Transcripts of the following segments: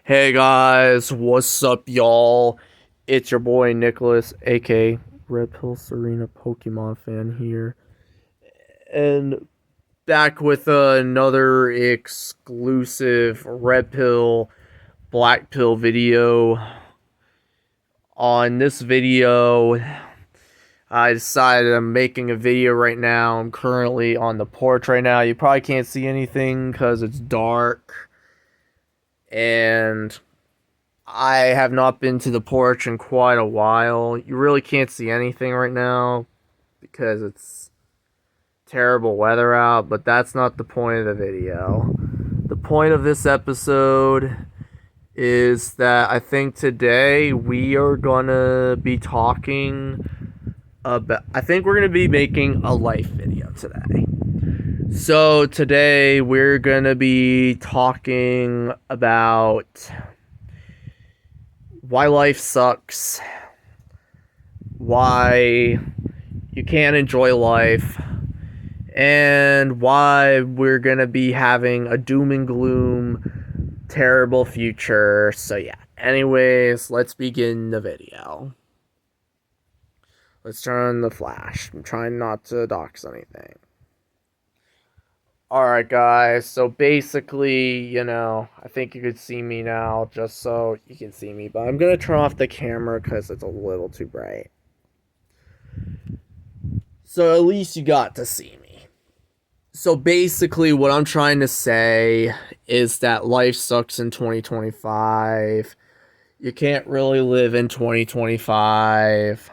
Hey guys, what's up, y'all? It's your boy Nicholas, aka Red Pill Serena Pokemon fan here, and back with another exclusive Red Pill Black Pill video. On this video, I decided I'm making a video right now. I'm currently on the porch right now. You probably can't see anything because it's dark, and I have not been to the porch in quite a while. You really can't see anything right now because it's terrible weather out, but that's not the point of the video. The point of this episode is that I think today we are gonna be talking about. I think we're gonna be making a life video today. So today we're gonna be talking about why life sucks, why you can't enjoy life, and why we're gonna be having a doom and gloom, terrible future. So, yeah. Anyways, let's begin the video. Let's turn on the flash. I'm trying not to dox anything. Alright, guys, so basically, I think you could see me now, just so you can see me, but I'm gonna turn off the camera because it's a little too bright. So at least you got to see me. So basically, what I'm trying to say is that life sucks in 2025. You can't really live in 2025.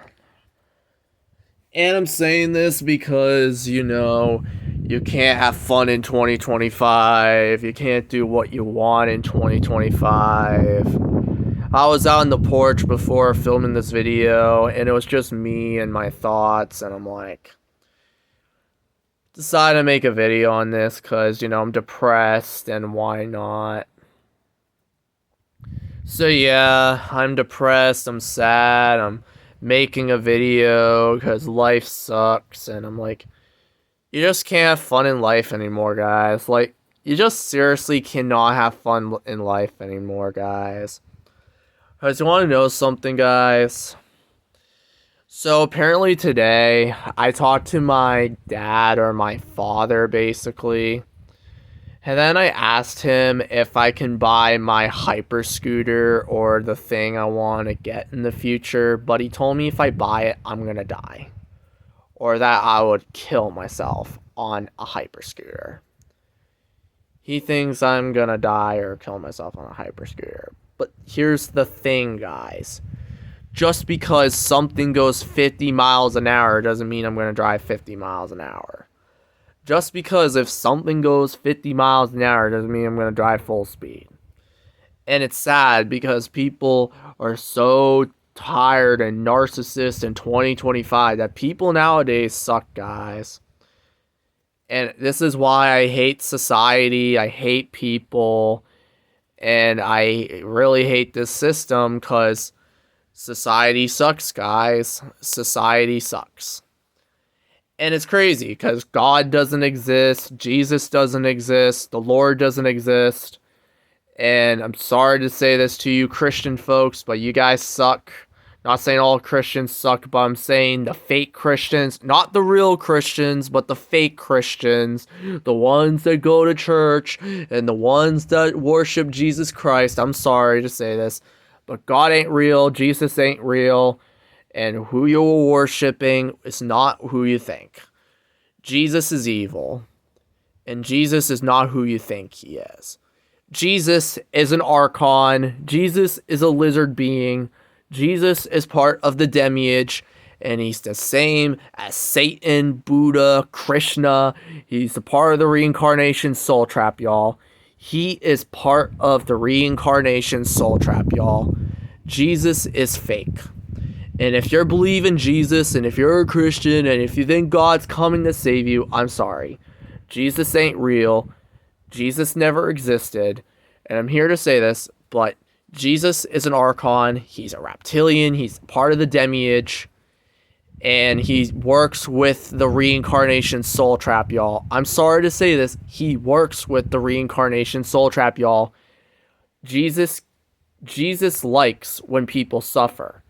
And I'm saying this because, you can't have fun in 2025. You can't do what you want in 2025. I was out on the porch before filming this video, and it was just me and my thoughts, and I'm like, decided to make a video on this because, I'm depressed, and why not? So yeah, I'm depressed, I'm sad, I'm making a video because life sucks, and I'm like, you just can't have fun in life anymore, guys. Like, you just seriously cannot have fun in life anymore, guys. Because you want to know something, guys? So, apparently today, I talked to my dad, or my father, basically. And then I asked him if I can buy my hyper scooter, or the thing I want to get in the future. But he told me if I buy it, I'm going to die. Or that I would kill myself on a hyper scooter. He thinks I'm gonna die or kill myself on a hyper scooter. But here's the thing, guys. Just because something goes 50 miles an hour doesn't mean I'm gonna drive 50 miles an hour. Just because if something goes 50 miles an hour doesn't mean I'm gonna drive full speed. And it's sad because people are so tired and narcissist in 2025 that people nowadays suck, guys. And this is why I hate society, I hate people, and I really hate this system because society sucks, guys. Society sucks. And it's crazy because God doesn't exist, Jesus doesn't exist, the Lord doesn't exist. And I'm sorry to say this to you Christian folks, but you guys suck. Not saying all Christians suck, but I'm saying the fake Christians, not the real Christians, but the fake Christians, the ones that go to church and the ones that worship Jesus Christ. I'm sorry to say this, but God ain't real, Jesus ain't real, and who you're worshiping is not who you think. Jesus is evil, and Jesus is not who you think he is. Jesus is an archon. Jesus is a lizard being. Jesus is part of the demiurge, and he's the same as Satan, Buddha, Krishna. He's a part of the reincarnation soul trap, y'all. He is part of the reincarnation soul trap, y'all. Jesus is fake. And if you're believing Jesus, and if you're a Christian, and if you think God's coming to save you, I'm sorry. Jesus ain't real. Jesus never existed, and I'm here to say this, but Jesus is an archon, he's a reptilian, he's part of the demiurge, and he works with the reincarnation soul trap, y'all. I'm sorry to say this, he works with the reincarnation soul trap, y'all. Jesus Jesus likes when people suffer.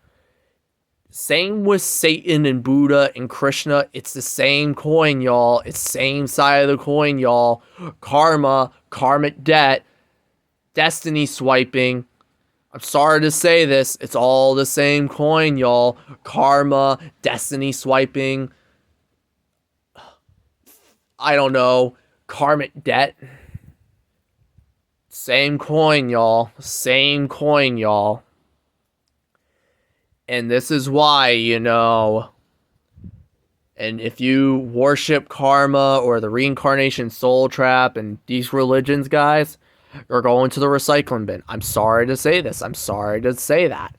Same with Satan and Buddha and Krishna. It's the same coin, y'all. It's same side of the coin, y'all. Karma, karmic debt, destiny swiping. I'm sorry to say this. It's all the same coin, y'all. Karma, destiny swiping. I don't know. Karmic debt. Same coin, y'all. Same coin, y'all. And this is why, and if you worship karma or the reincarnation soul trap and these religions, guys, you're going to the recycling bin. I'm sorry to say this. I'm sorry to say that.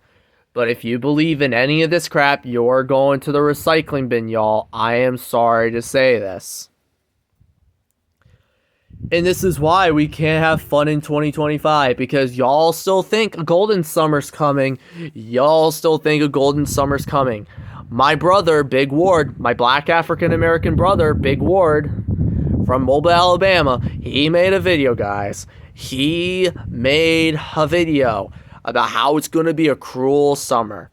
But if you believe in any of this crap, you're going to the recycling bin, y'all. I am sorry to say this. And this is why we can't have fun in 2025, because y'all still think a golden summer's coming. Y'all still think a golden summer's coming. My brother, Big Ward, my black African American brother, Big Ward, from Mobile, Alabama, he made a video, guys. He made a video about how it's going to be a cruel summer.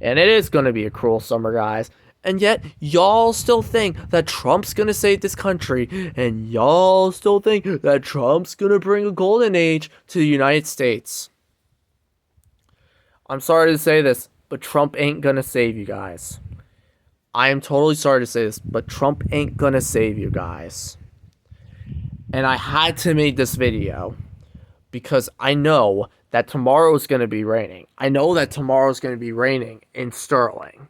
And it is going to be a cruel summer, guys. And yet, y'all still think that Trump's gonna save this country, and y'all still think that Trump's gonna bring a golden age to the United States. I'm sorry to say this, but Trump ain't gonna save you guys. I am totally sorry to say this, but Trump ain't gonna save you guys. And I had to make this video because I know that tomorrow is gonna be raining. I know that tomorrow is gonna be raining in Sterling.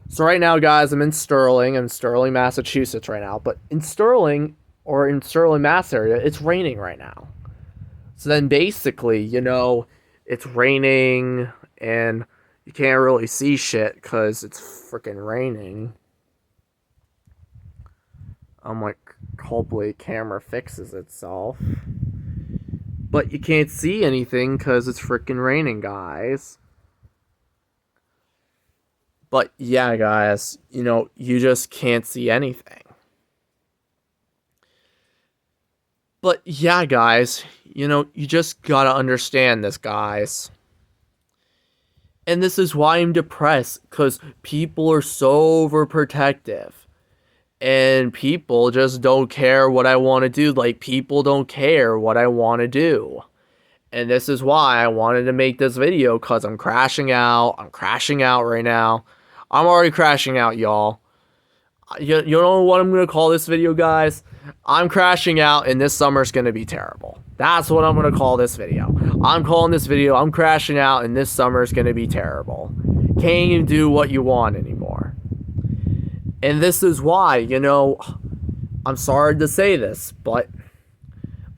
So right now, guys, I'm in Sterling, Massachusetts right now. But in Sterling, or in Sterling, Mass area, it's raining right now. So then basically, it's raining and you can't really see shit because it's freaking raining. I'm like, hopefully the camera fixes itself. But you can't see anything because it's freaking raining, guys. But yeah, guys, you just can't see anything. But yeah, guys, you just gotta understand this, guys. And this is why I'm depressed, because people are so overprotective. And people just don't care what I want to do. Like, people don't care what I want to do. And this is why I wanted to make this video, because I'm crashing out. I'm crashing out right now. I'm already crashing out, y'all. You know what I'm going to call this video, guys? I'm crashing out, and this summer's going to be terrible. That's what I'm going to call this video. I'm calling this video, I'm crashing out, and this summer's going to be terrible. Can't even do what you want anymore. And this is why, I'm sorry to say this, but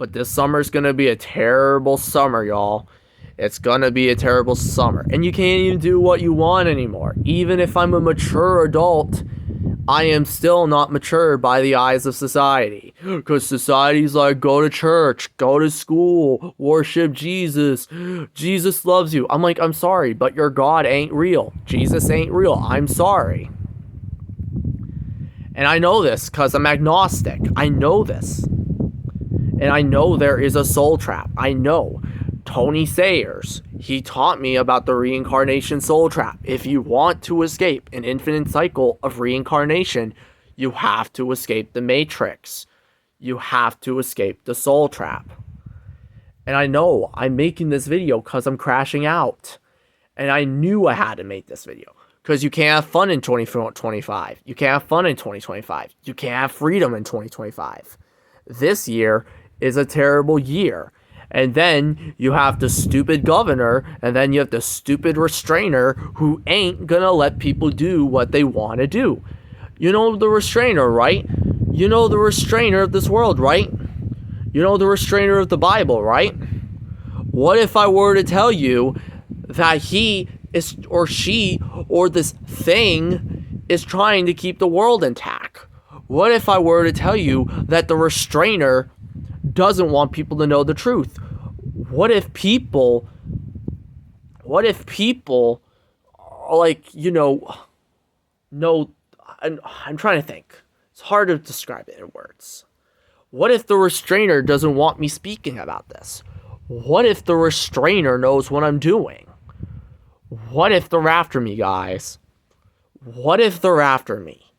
this summer's going to be a terrible summer, y'all. It's gonna be a terrible summer. And you can't even do what you want anymore. Even if I'm a mature adult, I am still not mature by the eyes of society. Because society's like, go to church, go to school, worship Jesus. Jesus loves you. I'm like, I'm sorry, but your God ain't real. Jesus ain't real. I'm sorry. And I know this because I'm agnostic. I know this. And I know there is a soul trap. I know. Tony Sayers, he taught me about the reincarnation soul trap. If you want to escape an infinite cycle of reincarnation, you have to escape the matrix. You have to escape the soul trap. And I know I'm making this video because I'm crashing out. And I knew I had to make this video. Because you can't have fun in 2025. You can't have fun in 2025. You can't have freedom in 2025. This year is a terrible year. And then you have the stupid governor, and then you have the stupid restrainer who ain't gonna let people do what they want to do. You know the restrainer, right? You know the restrainer of this world, right? You know the restrainer of the Bible, right? What if I were to tell you that he is, or she, or this thing is trying to keep the world intact? What if I were to tell you that the restrainer doesn't want people to know the truth? What if people are like, no, I'm trying to think. It's hard to describe it in words. What if the restrainer doesn't want me speaking about this? What if the restrainer knows what I'm doing? What if they're after me, guys? What if they're after me?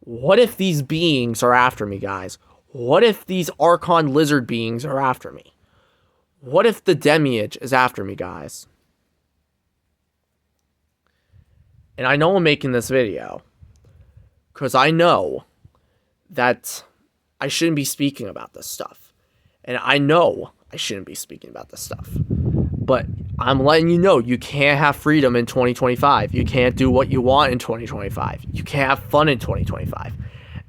What if these beings are after me, guys? What if these Archon lizard beings are after me? What if the Demiurge is after me, guys? And I know I'm making this video because I know that I shouldn't be speaking about this stuff. And I know I shouldn't be speaking about this stuff. But I'm letting you know you can't have freedom in 2025. You can't do what you want in 2025. You can't have fun in 2025.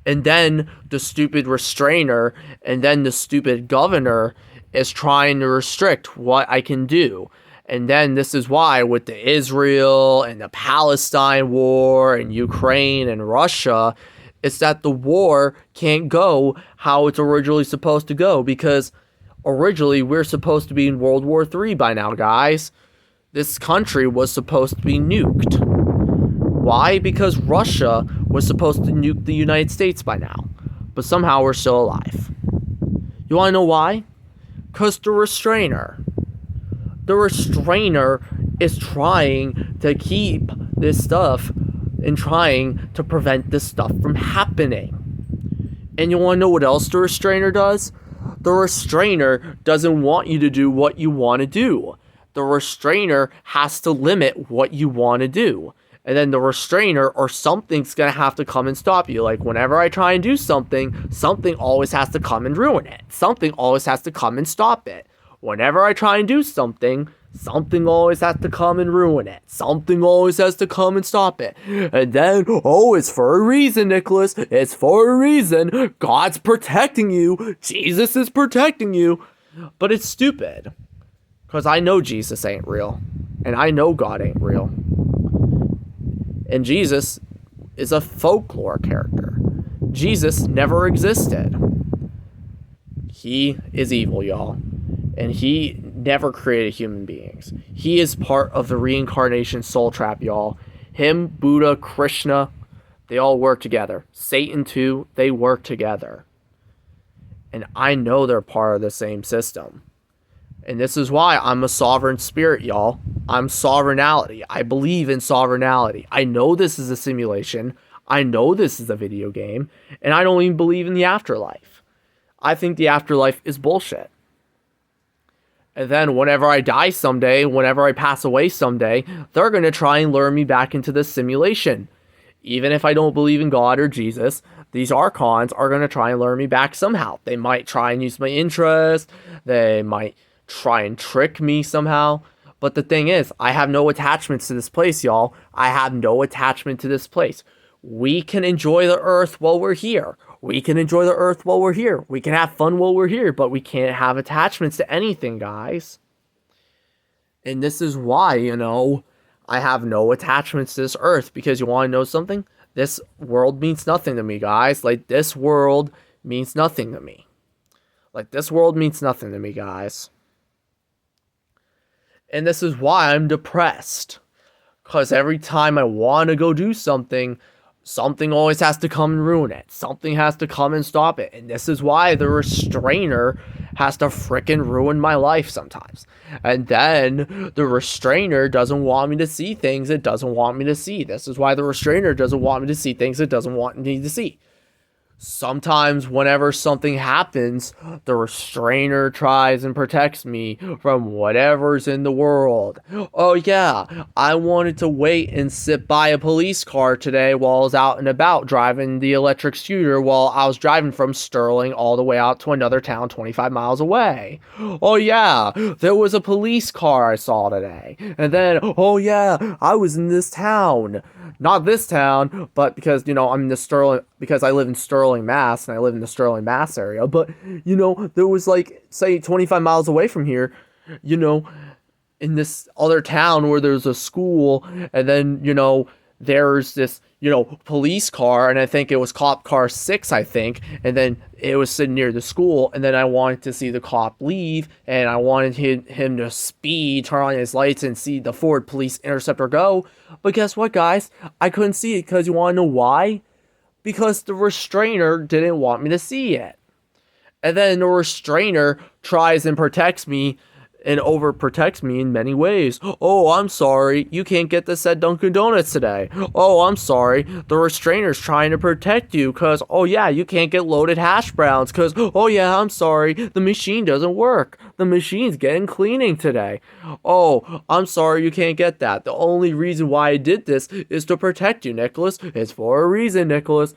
And then the stupid restrainer and then the stupid governor is trying to restrict what I can do. And then this is why with the Israel and the Palestine war and Ukraine and Russia, it's that the war can't go how it's originally supposed to go, because originally we're supposed to be in World War III by now, guys. This country was supposed to be nuked. Why? Because Russia was supposed to nuke the United States by now. But somehow we're still alive. You want to know why? Because the restrainer. The restrainer is trying to keep this stuff and trying to prevent this stuff from happening. And you want to know what else the restrainer does? The restrainer doesn't want you to do what you want to do. The restrainer has to limit what you want to do. And then the restrainer or something's going to have to come and stop you. Like whenever I try and do something, something always has to come and ruin it. Something always has to come and stop it. Whenever I try and do something, something always has to come and ruin it. Something always has to come and stop it. And then, oh, it's for a reason, Nicholas. It's for a reason. God's protecting you. Jesus is protecting you. But it's stupid. Because I know Jesus ain't real. And I know God ain't real. And Jesus is a folklore character. Jesus never existed. He is evil, y'all. And he never created human beings. He is part of the reincarnation soul trap, y'all. Him, Buddha, Krishna, they all work together. Satan too, they work together. And I know they're part of the same system. And this is why I'm a sovereign spirit, y'all. I'm sovereignality. I believe in sovereignality. I know this is a simulation. I know this is a video game. And I don't even believe in the afterlife. I think the afterlife is bullshit. And then whenever I die someday, whenever I pass away someday, they're going to try and lure me back into this simulation. Even if I don't believe in God or Jesus, these Archons are going to try and lure me back somehow. They might try and use my interest. They might try and trick me somehow. But the thing is, I have no attachments to this place, y'all. I have no attachment to this place. We can enjoy the earth while we're here. We can enjoy the earth while we're here. We can have fun while we're here, but we can't have attachments to anything, guys. And this is why, I have no attachments to this earth, because you want to know something? This world means nothing to me, guys. Like, this world means nothing to me. Like, this world means nothing to me, guys. And this is why I'm depressed. Because every time I want to go do something, something always has to come and ruin it. Something has to come and stop it. And this is why the restrainer has to frickin' ruin my life sometimes. And then the restrainer doesn't want me to see things it doesn't want me to see. This is why the restrainer doesn't want me to see things it doesn't want me to see. Sometimes whenever something happens, the restrainer tries and protects me from whatever's in the world. Oh yeah, I wanted to wait and sit by a police car today while I was out and about driving the electric scooter while I was driving from Sterling all the way out to another town 25 miles away. Oh yeah, there was a police car I saw today. And then, oh yeah, I was in this town. Not this town, but because, I'm in the Sterling, because I live in Sterling, Mass, and I live in the Sterling, Mass area. But, there was say 25 miles away from here, in this other town where there's a school, and then, there's this, police car, and I think it was cop car 6, I think, and then it was sitting near the school, and then I wanted to see the cop leave, and I wanted him to speed, turn on his lights, and see the Ford Police Interceptor go. But guess what, guys? I couldn't see it, because you want to know why? Because the restrainer didn't want me to see it. And then the restrainer tries and protects me and overprotects me in many ways. Oh, I'm sorry, you can't get this at Dunkin' Donuts today. Oh, I'm sorry, the restrainer's trying to protect you because, oh yeah, you can't get loaded hash browns because, oh yeah, I'm sorry, the machine doesn't work. The machine's getting cleaning today. Oh, I'm sorry you can't get that. The only reason why I did this is to protect you, Nicholas. It's for a reason, Nicholas.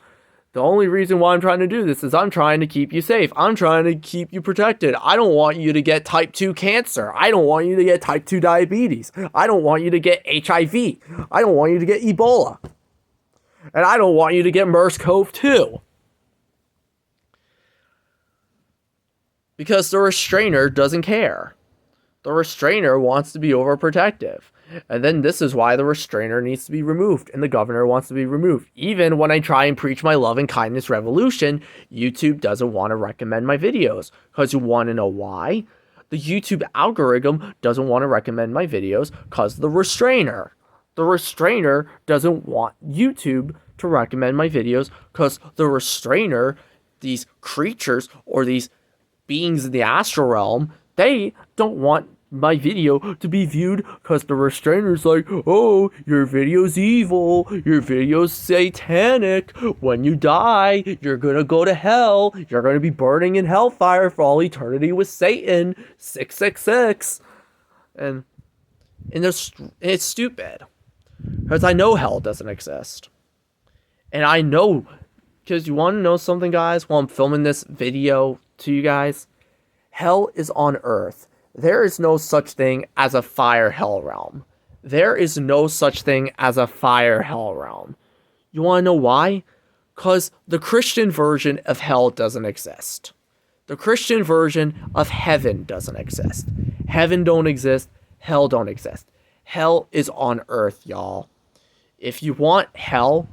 The only reason why I'm trying to do this is I'm trying to keep you safe. I'm trying to keep you protected. I don't want you to get type 2 cancer. I don't want you to get type 2 diabetes. I don't want you to get HIV. I don't want you to get Ebola. And I don't want you to get MERS-CoV 2. Because the restrainer doesn't care. The restrainer wants to be overprotective. And then this is why the restrainer needs to be removed and the governor wants to be removed. Even when I try and preach my love and kindness revolution, YouTube doesn't want to recommend my videos. Because you want to know why? The YouTube algorithm doesn't want to recommend my videos because of the restrainer. The restrainer doesn't want YouTube to recommend my videos because the restrainer, these creatures or these beings in the astral realm, they don't want my video to be viewed because the restrainer's like, oh, your video's evil, your video's satanic, when you die, you're gonna go to hell, you're gonna be burning in hellfire for all eternity with Satan, 666, and it's stupid, because I know hell doesn't exist, and I know, because you want to know something, guys, while I'm filming this video to you guys, hell is on earth. There is no such thing as a fire hell realm. There is no such thing as a fire hell realm. You want to know why? Because the Christian version of hell doesn't exist. The Christian version of heaven doesn't exist. Heaven don't exist. Hell don't exist. Hell is on earth, y'all. If you want hell,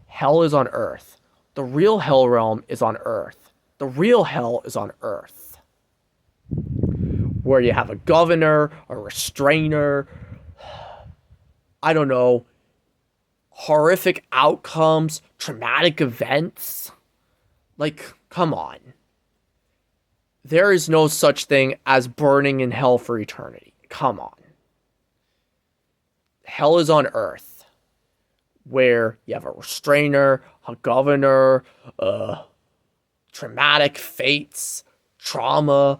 hell is on earth. The real hell realm is on earth. The real hell is on earth. Where you have a governor, a restrainer, I don't know, horrific outcomes, traumatic events. Like, come on. There is no such thing as burning in hell for eternity. Come on. Hell is on earth, where you have a restrainer, a governor, traumatic fates, trauma,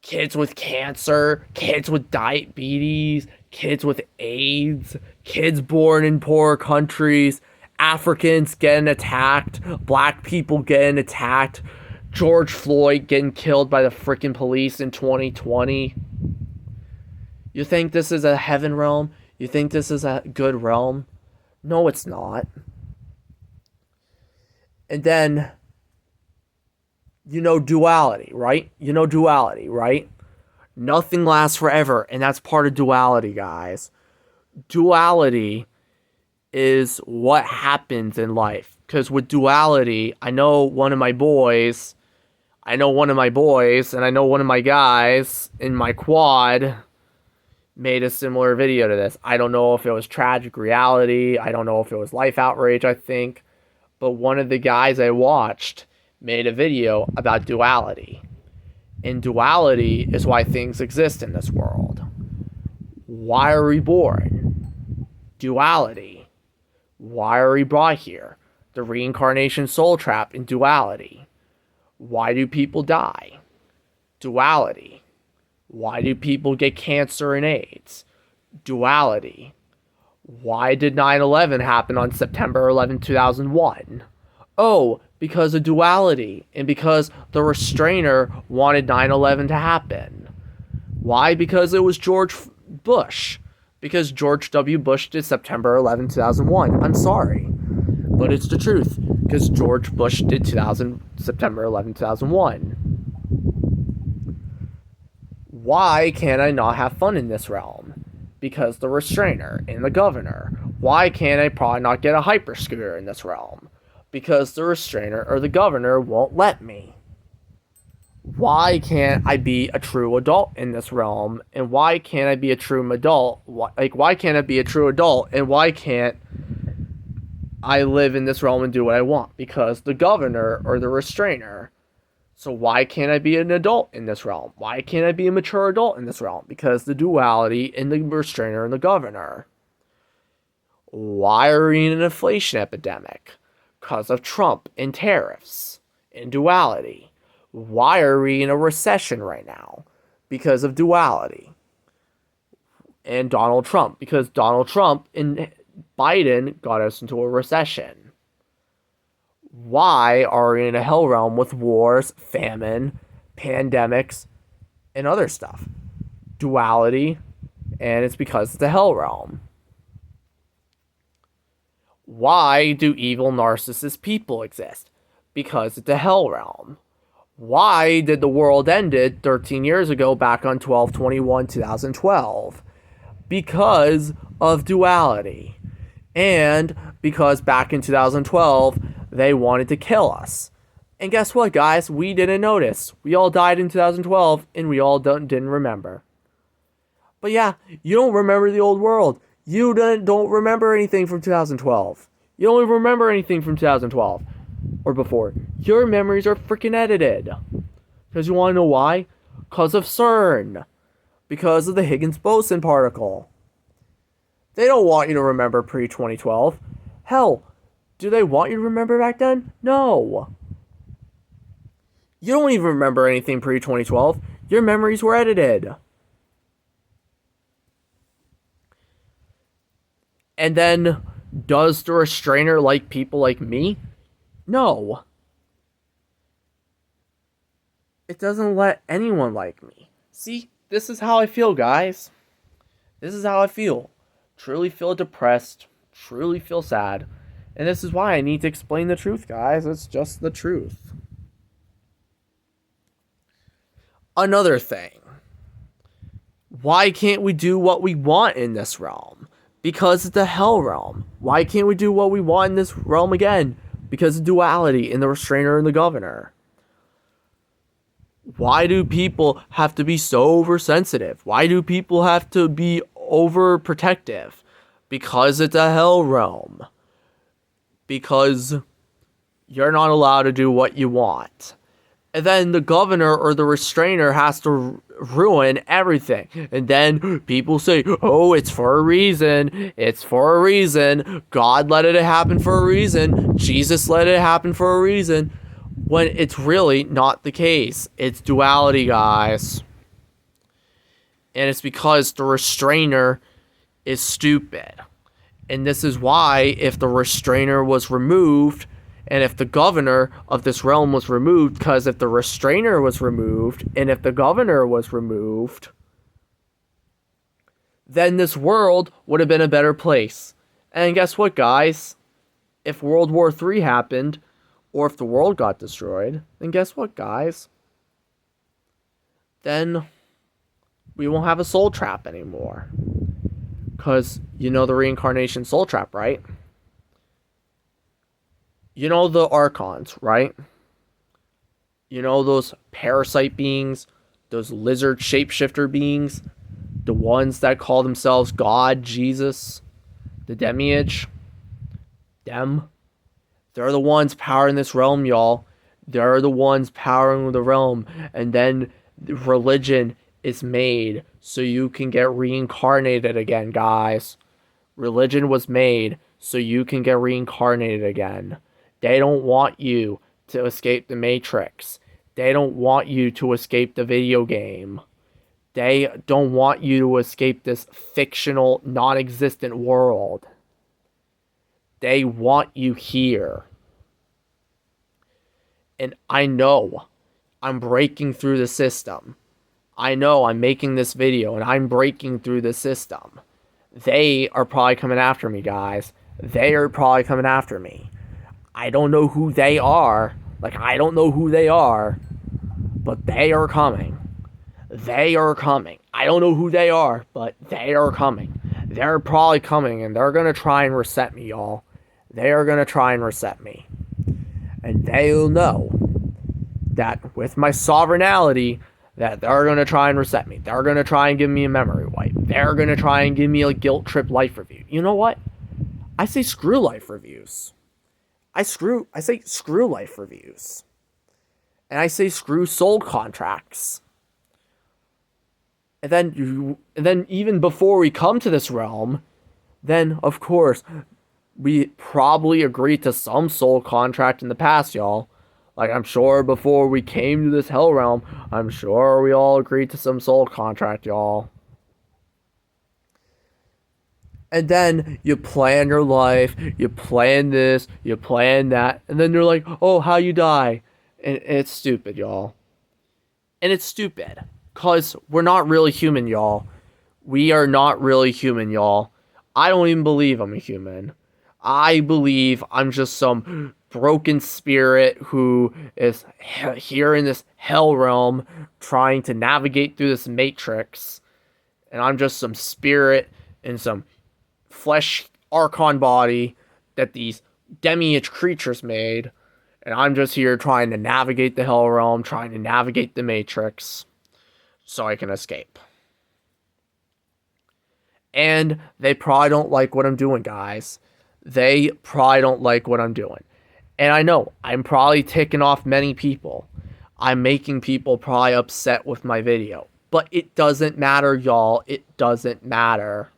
kids with cancer, kids with diabetes, kids with AIDS, kids born in poor countries, Africans getting attacked, black people getting attacked, George Floyd getting killed by the freaking police in 2020. You think this is a heaven realm? You think this is a good realm? No, it's not. And then, duality, right? Duality, right? Nothing lasts forever, and that's part of duality, guys. Duality is what happens in life. Because with duality, I know one of my boys, and I know one of my guys in my quad made a similar video to this. I don't know if it was Tragic Reality. I don't know if it was Life Outrage, I think. But one of the guys I watched made a video about duality. And duality is why things exist in this world. Why are we born? Duality. Why are we brought here? The reincarnation soul trap in duality. Why do people die? Duality. Why do people get cancer and AIDS? Duality. Why did 9/11 happen on September 11, 2001? Oh, because of duality, and because the restrainer wanted 9/11 to happen. Why? Because it was George Bush. Because George W. Bush did September 11, 2001. I'm sorry, but it's the truth. Because George Bush did September 11, 2001. Why can't I not have fun in this realm? Because the restrainer and the governor. Why can't I probably not get a hyper scooter in this realm? Because the restrainer or the governor won't let me. Why can't I be a true adult in this realm? And why can't I be a true adult? Why can't I be a true adult? And why can't I live in this realm and do what I want? Because the governor or the restrainer So why can't I be an adult in this realm? Why can't I be a mature adult in this realm? Because the duality in the restrainer and the governor. Why are we in an inflation epidemic? Because of Trump and tariffs and duality. Why are we in a recession right now? Because of duality. And Donald Trump. Because Donald Trump and Biden got us into a recession. Why are we in a hell realm with wars, famine, pandemics, and other stuff? Duality, and it's because it's a hell realm. Why do evil narcissist people exist? Because it's a hell realm. Why did the world ended 13 years ago back on 12/21/2012? Because of duality. And because back in 2012, they wanted to kill us. And guess what, guys? We didn't notice. We all died in 2012, and we all didn't remember. But yeah, you don't remember the old world. You don't remember anything from 2012. You don't even remember anything from 2012 or before. Your memories are freaking edited. Because you want to know why? Because of CERN. Because of the Higgs boson particle. They don't want you to remember pre-2012. Hell, do they want you to remember back then? No. You don't even remember anything pre-2012. Your memories were edited. And then, does the restrainer like people like me? No. It doesn't let anyone like me. See, this is how I feel, guys. This is how I feel. Truly feel depressed. Truly feel sad. And this is why I need to explain the truth, guys. It's just the truth. Another thing. Why can't we do what we want in this realm? Because it's the hell realm. Why can't we do what we want in this realm again? Because of duality in the restrainer and the governor. Why do people have to be so oversensitive? Why do people have to be overprotective? Because it's a hell realm. Because you're not allowed to do what you want. And then the governor or the restrainer has to ruin everything. And then people say, oh, it's for a reason. It's for a reason. God let it happen for a reason. Jesus let it happen for a reason. When it's really not the case. It's duality, guys. And it's because the restrainer is stupid. And this is why if the restrainer was removed, and if the governor of this realm was removed, because if the restrainer was removed, and if the governor was removed, then this world would have been a better place. And guess what, guys? If World War III happened, or if the world got destroyed, then guess what, guys? Then we won't have a soul trap anymore. Because you know the reincarnation soul trap, right? You know the Archons, right? You know those parasite beings, those lizard shapeshifter beings, the ones that call themselves God, Jesus, the Demiurge, them. They're the ones powering this realm, y'all. They're the ones powering the realm. And then religion is made so you can get reincarnated again, guys. Religion was made so you can get reincarnated again. They don't want you to escape the Matrix. They don't want you to escape the video game. They don't want you to escape this fictional, non-existent world. They want you here. And I know I'm breaking through the system. I know I'm making this video and I'm breaking through the system. They are probably coming after me, guys. They are probably coming after me. I don't know who they are. I don't know who they are. But they are coming. They are coming. I don't know who they are, but they are coming. They're probably coming, and they're going to try and reset me, y'all. They are going to try and reset me. And they'll know that with my sovereignty, that they're going to try and reset me. They're going to try and give me a memory wipe. They're going to try and give me a guilt trip life review. You know what? I say screw life reviews. I say screw life reviews. And I say screw soul contracts. And then even before we come to this realm, then of course we probably agreed to some soul contract in the past, y'all. Like, I'm sure before we came to this hell realm, I'm sure we all agreed to some soul contract, y'all. And then you plan your life, you plan this, you plan that, and then you're like, oh, how you die? And it's stupid, y'all. And it's stupid, because we're not really human, y'all. We are not really human, y'all. I don't even believe I'm a human. I believe I'm just some broken spirit who is here in this hell realm trying to navigate through this matrix. And I'm just some spirit in some flesh archon body that these demiurge creatures made. And I'm just here trying to navigate the hell realm, trying to navigate the matrix so I can escape. And they probably don't like what I'm doing, guys. They probably don't like what I'm doing. And I know, I'm probably ticking off many people. I'm making people probably upset with my video. But it doesn't matter, y'all. It doesn't matter.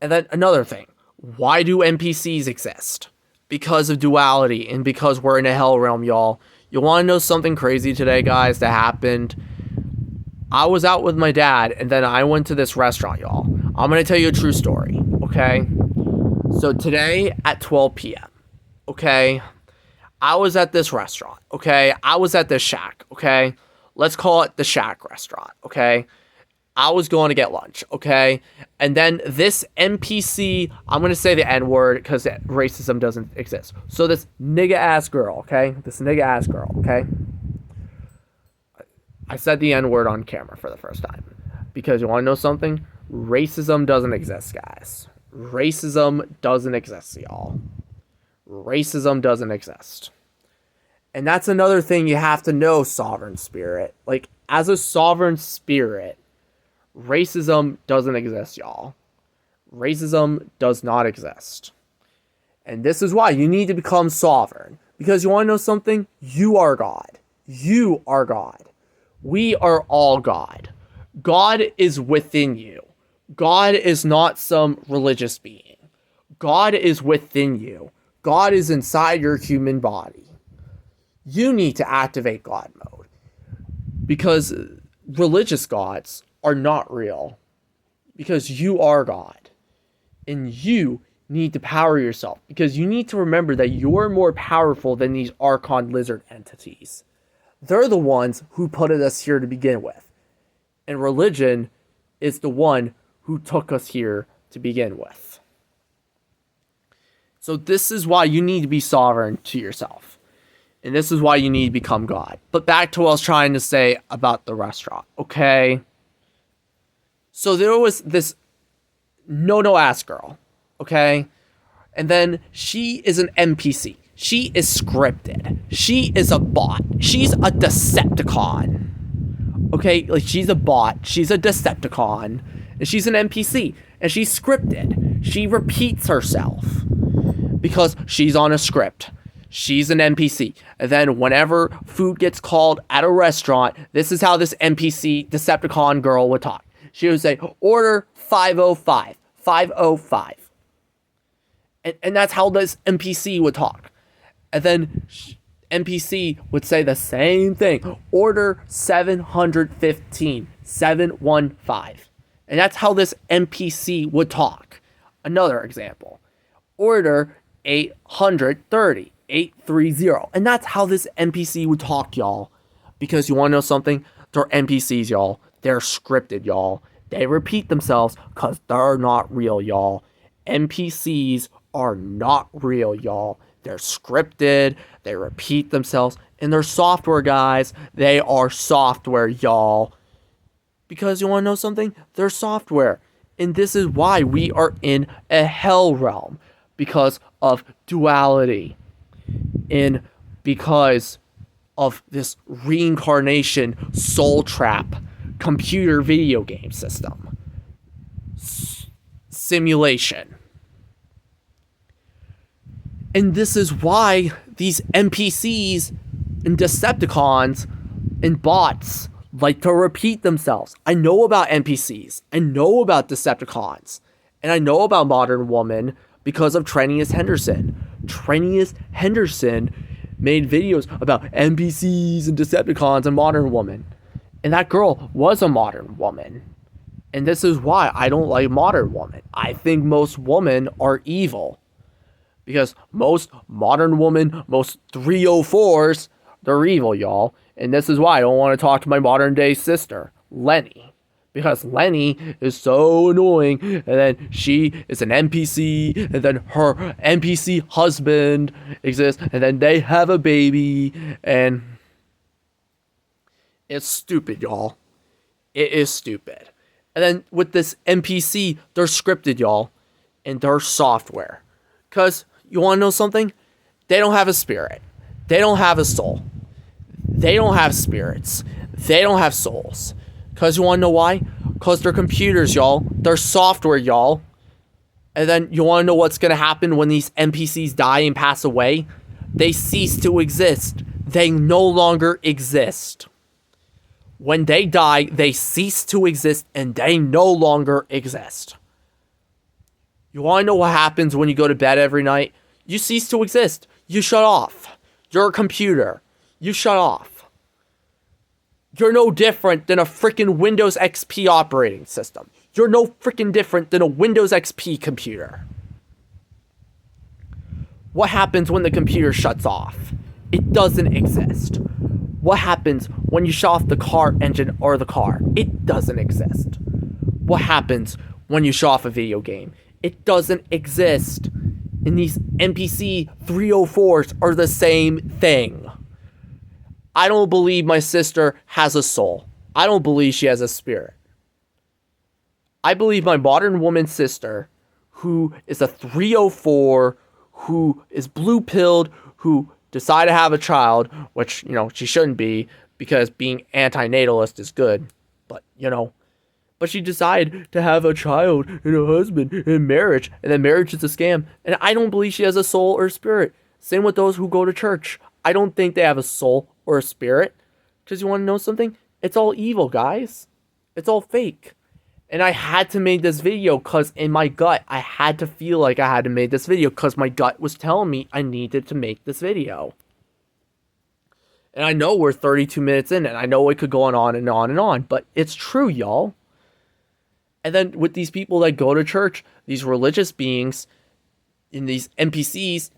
And then another thing. Why do NPCs exist? Because of duality and because we're in a hell realm, y'all. You want to know something crazy today, guys, that happened? I was out with my dad, and then I went to this restaurant, y'all. I'm going to tell you a true story, okay? So today at 12 p.m., okay, I was at this restaurant, okay? I was at this shack, okay? Let's call it the Shack restaurant, okay? I was going to get lunch, okay? And then this NPC, I'm going to say the N-word because racism doesn't exist. So this nigga-ass girl, okay? This nigga-ass girl, okay? I said the N-word on camera for the first time. Because you want to know something? Racism doesn't exist, guys. Racism doesn't exist, y'all. Racism doesn't exist. And that's another thing you have to know, Sovereign Spirit. Like, as a Sovereign Spirit, racism doesn't exist, y'all. Racism does not exist. And this is why you need to become sovereign. Because you want to know something? You are God. You are God. We are all God. God is within you. God is not some religious being. God is within you. God is inside your human body. You need to activate God mode. Because religious gods are not real. Because you are God. And you need to power yourself. Because you need to remember that you're more powerful than these Archon lizard entities. They're the ones who put us here to begin with. And religion is the one who took us here to begin with. So this is why you need to be sovereign to yourself. And this is why you need to become God. But back to what I was trying to say about the restaurant, okay? So there was this no-ass girl, okay? And then she is an NPC. She is scripted. She is a bot. She's a Decepticon. Okay, like, she's a bot. She's a Decepticon. And she's an NPC. And she's scripted. She repeats herself. Because she's on a script. She's an NPC. And then whenever food gets called at a restaurant, this is how this NPC Decepticon girl would talk. She would say, order 505. 505. And that's how this NPC would talk. And then NPC would say the same thing. Order 715. 715. And that's how this NPC would talk. Another example. Order 830. 830. And that's how this NPC would talk, y'all. Because you want to know something? They're NPCs, y'all. They're scripted, y'all. They repeat themselves because they're not real, y'all. NPCs are not real, y'all. They're scripted, they repeat themselves, and they're software, guys. They are software, y'all. Because you want to know something? They're software. And this is why we are in a hell realm. Because of duality. And because of this reincarnation soul trap computer video game system. Simulation. And this is why these NPCs And Decepticons and bots like to repeat themselves. I know about NPCs. I know about Decepticons. And I know about Modern Woman because of Trenius Henderson. Trenius Henderson made videos about NPCs and Decepticons and Modern Woman. And that girl was a Modern Woman. And this is why I don't like Modern Woman. I think most women are evil. Because most Modern Woman, most 304s, they're evil, y'all. And this is why I don't want to talk to my modern day sister, Lenny. Because Lenny is so annoying, and then she is an NPC, and then her NPC husband exists, and then they have a baby, and it's stupid, y'all. It is stupid. And then with this NPC, they're scripted, y'all, and they're software. Because, you want to know something? They don't have a spirit. They don't have a soul. They don't have spirits. They don't have souls. Because you want to know why? Because they're computers, y'all. They're software, y'all. And then you want to know what's going to happen when these NPCs die and pass away? They cease to exist. They no longer exist. When they die, they cease to exist and they no longer exist. You want to know what happens when you go to bed every night? You cease to exist. You shut off. You're a computer. You shut off. You're no different than a freaking Windows XP operating system. You're no freaking different than a Windows XP computer. What happens when the computer shuts off? It doesn't exist. What happens when you shut off the car engine or the car? It doesn't exist. What happens when you shut off a video game? It doesn't exist. And these NPC 304s are the same thing. I don't believe my sister has a soul. I don't believe she has a spirit. I believe my Modern Woman sister, who is a 304, who is blue-pilled, who decided to have a child, which, you know, she shouldn't be, because being anti-natalist is good. But, you know, but she decided to have a child and a husband and marriage, and then marriage is a scam. And I don't believe she has a soul or a spirit. Same with those who go to church. I don't think they have a soul or a spirit. Because you want to know something? It's all evil, guys. It's all fake. And I had to make this video because in my gut, I had to feel like I had to make this video because my gut was telling me I needed to make this video. And I know we're 32 minutes in, and I know it could go on and on and on, but it's true, y'all. And then with these people that go to church, these religious beings, in these NPCs,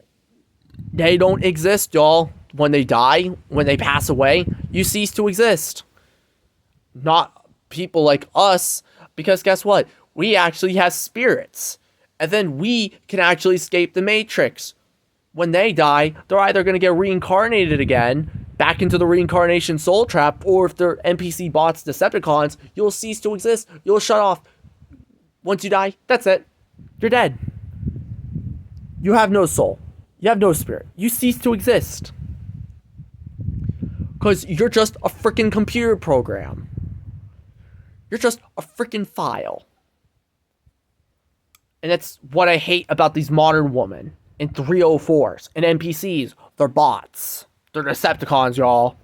they don't exist, y'all. When they die, when they pass away, you cease to exist. Not people like us, because guess what? We actually have spirits. And then we can actually escape the Matrix. When they die, they're either going to get reincarnated again, back into the reincarnation soul trap, or if they're NPC bots, Decepticons, you'll cease to exist. You'll shut off. Once you die, that's it. You're dead. You have no soul. You have no spirit. You cease to exist. Because you're just a freaking computer program. You're just a freaking file. And that's what I hate about these Modern Women and 304s and NPCs. They're bots. They're Decepticons, y'all.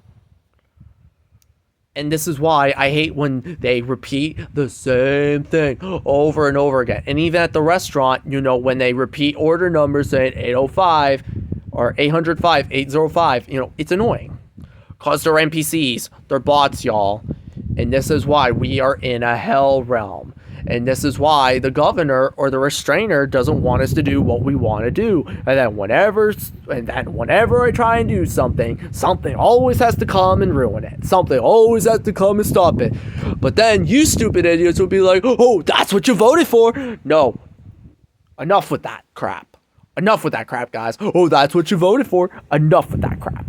And this is why I hate when they repeat the same thing over and over again. And even at the restaurant, you know, when they repeat order numbers saying 805 or 805, 805, you know, it's annoying. Because they're NPCs. They're bots, y'all. And this is why we are in a hell realm. And this is why the governor or the restrainer doesn't want us to do what we want to do. And then whenever I try and do something, something always has to come and ruin it. Something always has to come and stop it. But then you stupid idiots will be like, oh, that's what you voted for. No. Enough with that crap. Enough with that crap, guys. Oh, that's what you voted for. Enough with that crap.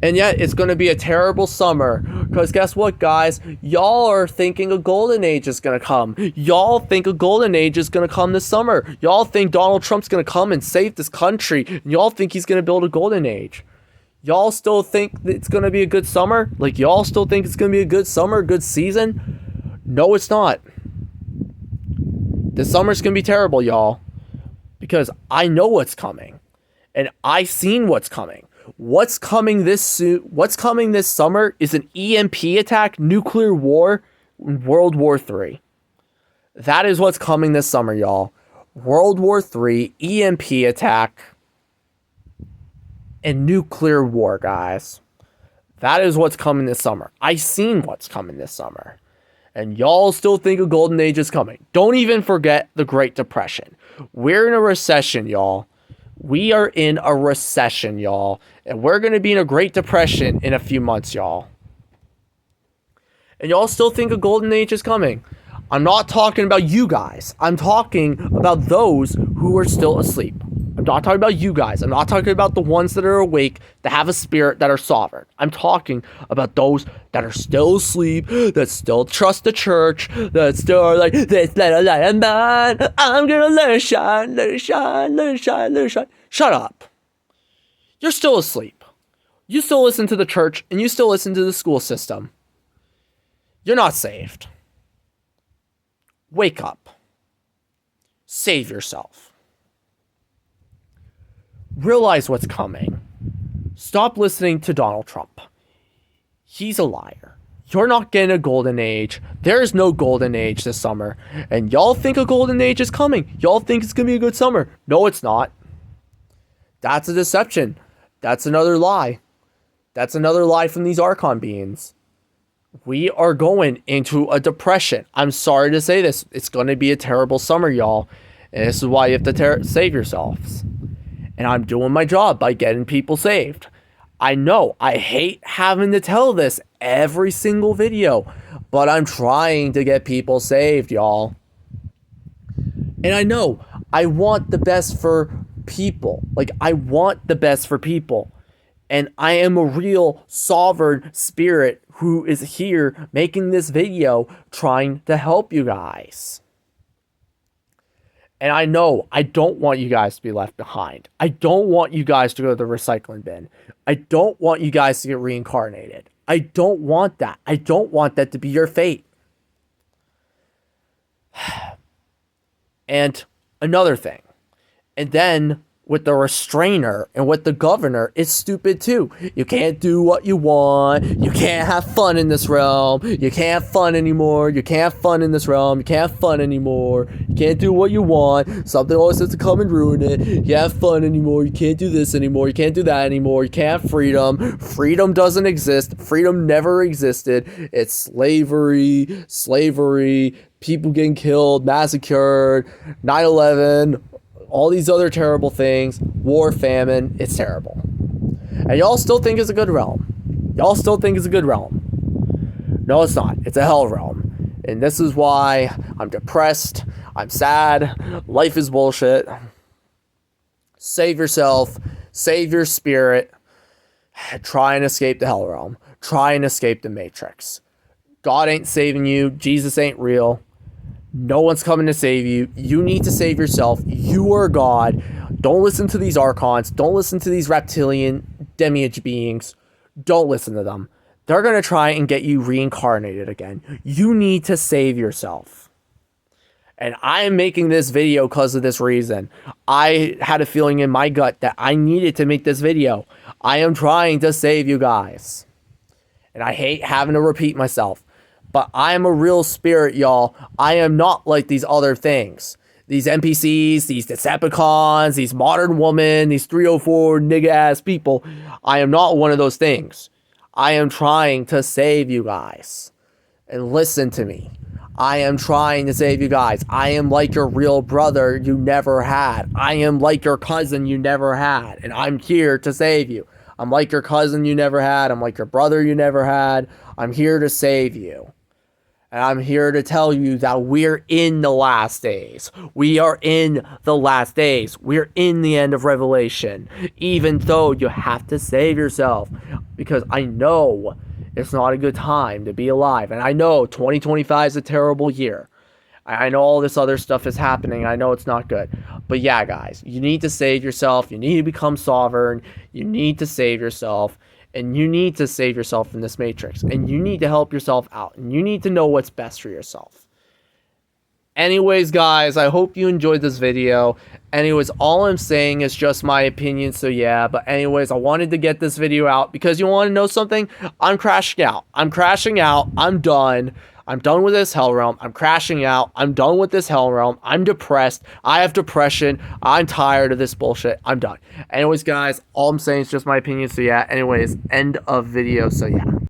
And yet, it's going to be a terrible summer. Because guess what, guys? Y'all are thinking a golden age is going to come. Y'all think a golden age is going to come this summer. Y'all think Donald Trump's going to come and save this country. And y'all think he's going to build a golden age. Y'all still think it's going to be a good summer? Like, y'all still think it's going to be a good summer, good season? No, it's not. This summer's going to be terrible, y'all. Because I know what's coming. And I've seen what's coming. What's coming this summer is an EMP attack, nuclear war, World War III. That is what's coming this summer, y'all. World War III, EMP attack, and nuclear war, guys. That is what's coming this summer. I seen what's coming this summer. And y'all still think a golden age is coming. Don't even forget the Great Depression. We're in a recession, y'all. We are in a recession, y'all. And we're going to be in a Great Depression in a few months, y'all. And y'all still think a golden age is coming. I'm not talking about you guys. I'm talking about those who are still asleep. I'm not talking about you guys. I'm not talking about the ones that are awake, that have a spirit, that are sovereign. I'm talking about those that are still asleep, that still trust the church, that still are like, this little light of mine, I'm gonna let it shine, let it shine, let it shine, let it shine. Shut up. You're still asleep. You still listen to the church, and you still listen to the school system. You're not saved. Wake up. Save yourself. Realize what's coming. Stop listening to Donald Trump. He's a liar. You're not getting a golden age. There is no golden age this summer. And y'all think a golden age is coming. Y'all think it's going to be a good summer. No, it's not. That's a deception. That's another lie. That's another lie from these Archon beings. We are going into a depression. I'm sorry to say this. It's going to be a terrible summer, y'all. And this is why you have to save yourselves. And I'm doing my job by getting people saved. I know I hate having to tell this every single video, but I'm trying to get people saved, y'all. And I know I want the best for people. Like, I want the best for people. And I am a real sovereign spirit who is here making this video trying to help you guys. And I know I don't want you guys to be left behind. I don't want you guys to go to the recycling bin. I don't want you guys to get reincarnated. I don't want that. I don't want that to be your fate. And another thing. And then with the restrainer and with the governor, it's stupid too. You can't do what you want. You can't have fun in this realm. You can't have fun anymore. You can't have fun in this realm. You can't have fun anymore. You can't do what you want. Something always has to come and ruin it. You can't have fun anymore. You can't do this anymore. You can't do that anymore. You can't have freedom. Freedom doesn't exist. Freedom never existed. It's slavery, people getting killed, massacred, 9/11, all these other terrible things, war, famine. It's terrible. And y'all still think it's a good realm. Y'all still think it's a good realm. No, it's not. It's a hell realm. And this is why I'm depressed. I'm sad. Life is bullshit. Save yourself. Save your spirit. Try and escape the hell realm. Try and escape the matrix. God ain't saving you. Jesus ain't real. No one's coming to save you. You need to save yourself. You are God. Don't listen to these archons. Don't listen to these reptilian demiurge beings. Don't listen to them. They're going to try and get you reincarnated again. You need to save yourself. And I am making this video because of this reason. I had a feeling in my gut that I needed to make this video. I am trying to save you guys. And I hate having to repeat myself. But I am a real spirit, y'all. I am not like these other things. These NPCs, these Decepticons, these modern women, these 304 nigga-ass people. I am not one of those things. I am trying to save you guys. And listen to me. I am trying to save you guys. I am like your real brother you never had. I am like your cousin you never had. And I'm here to save you. I'm like your cousin you never had. I'm like your brother you never had. I'm here to save you. And I'm here to tell you that we're in the last days. We are in the last days. We're in the end of Revelation. Even though you have to save yourself. Because I know it's not a good time to be alive. And I know 2025 is a terrible year. I know all this other stuff is happening. I know it's not good. But yeah, guys, you need to save yourself. You need to become sovereign. You need to save yourself. And you need to save yourself from this matrix. And you need to help yourself out. And you need to know what's best for yourself. Anyways, guys, I hope you enjoyed this video. Anyways, all I'm saying is just my opinion, so yeah. But anyways, I wanted to get this video out because you want to know something? I'm crashing out. I'm crashing out. I'm done. I'm done with this Hell Realm. I'm crashing out. I'm done with this Hell Realm. I'm depressed. I have depression. I'm tired of this bullshit. I'm done. Anyways, guys, all I'm saying is just my opinion, so yeah. Anyways, end of video, so yeah.